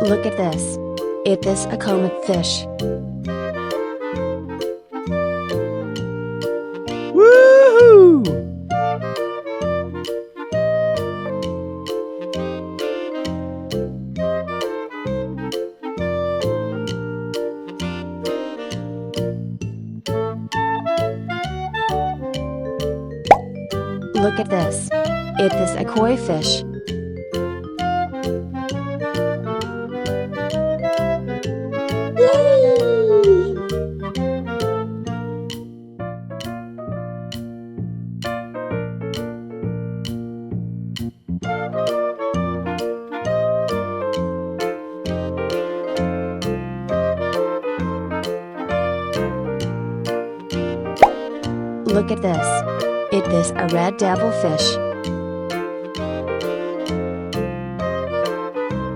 Look at this. It is a comet fish. Woohoo! Look at this. It is a koi fish. Look at this. It is a red devilfish.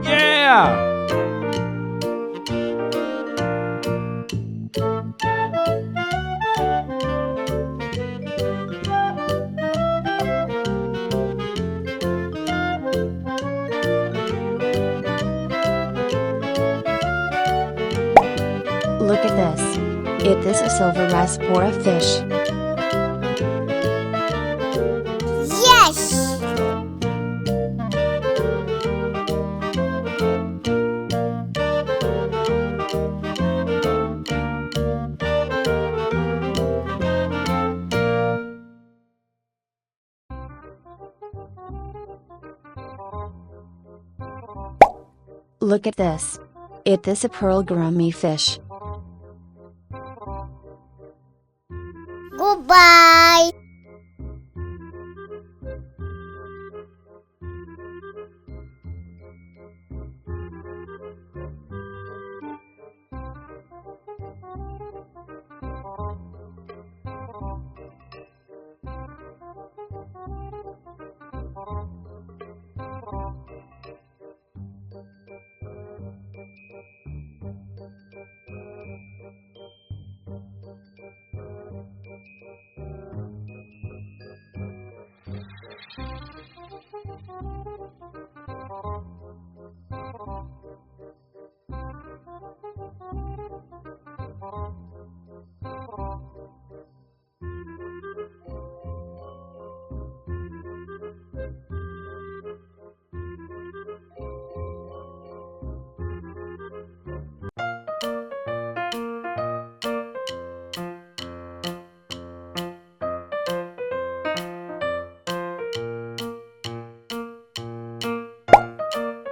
Yeah! Look at this. It is a silver raspora fish. Yes! Look at this. It is a pearl gourami fish. Goodbye!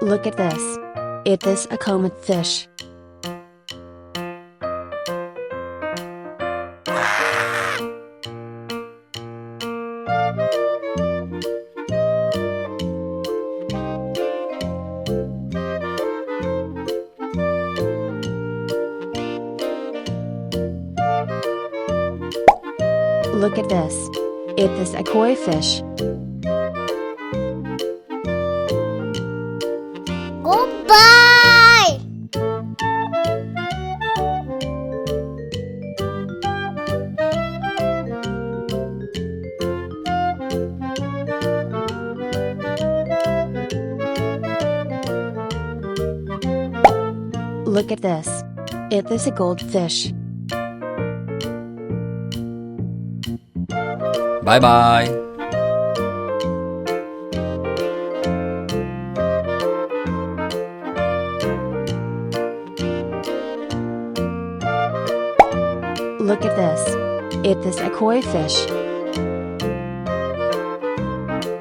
Look at this. It is a comet fish. Look at this. It is a koi fish. Goodbye! Look at this. It is a goldfish. Bye bye! Look at this. It is a koi fish.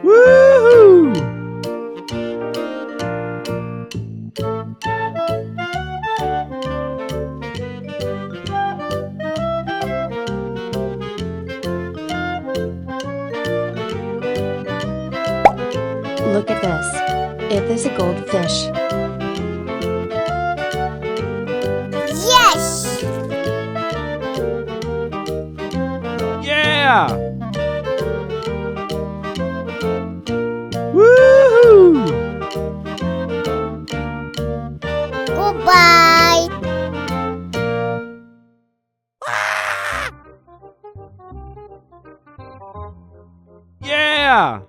Woohoo! Look at this. It is a goldfish. Yes! Yeah! Woohoo! Goodbye! Yeah!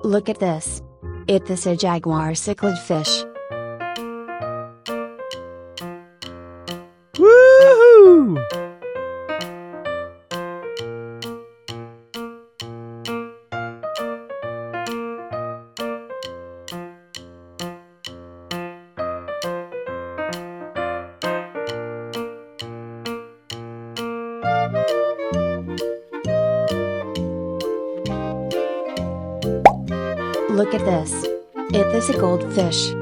Look at this. It is a jaguar cichlid fish. Woohoo! Look at this. It is a goldfish.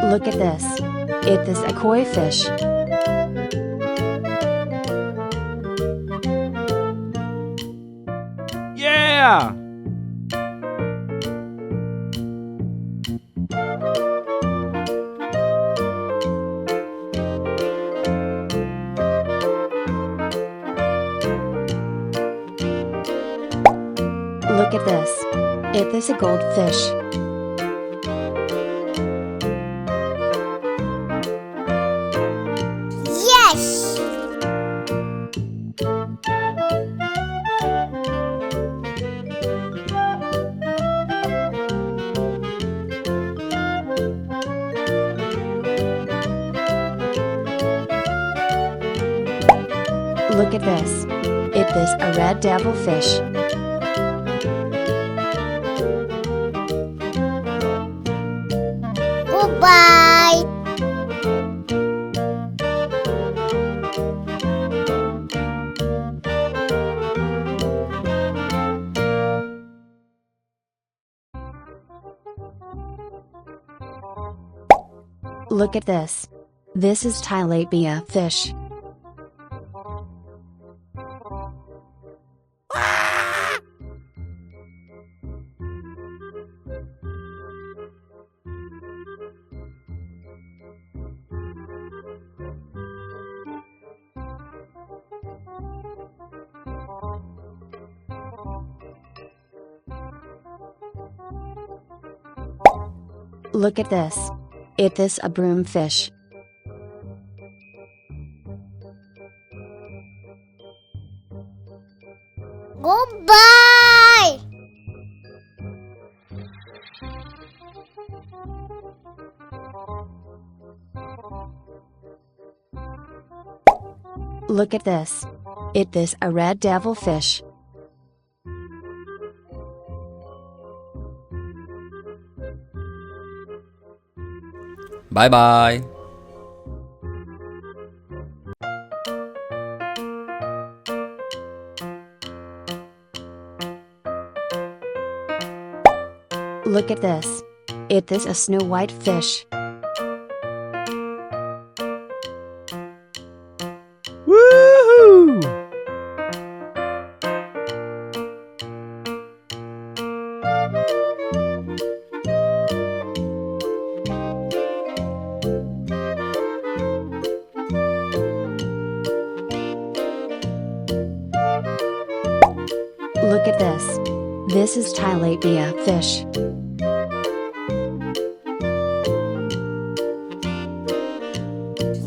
Look at this. It is a koi fish. Yeah! Look at this. It is a goldfish. Yes! Look at this. It is a red devilfish. Goodbye! Look at this. This is tilapia fish. Look at this. It is a broomfish. Goodbye! Look at this. It is a red devilfish. Bye bye! Look at this. It is a snow white fish. Woohoo! Look at this. This is tilapia fish.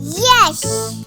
Yes!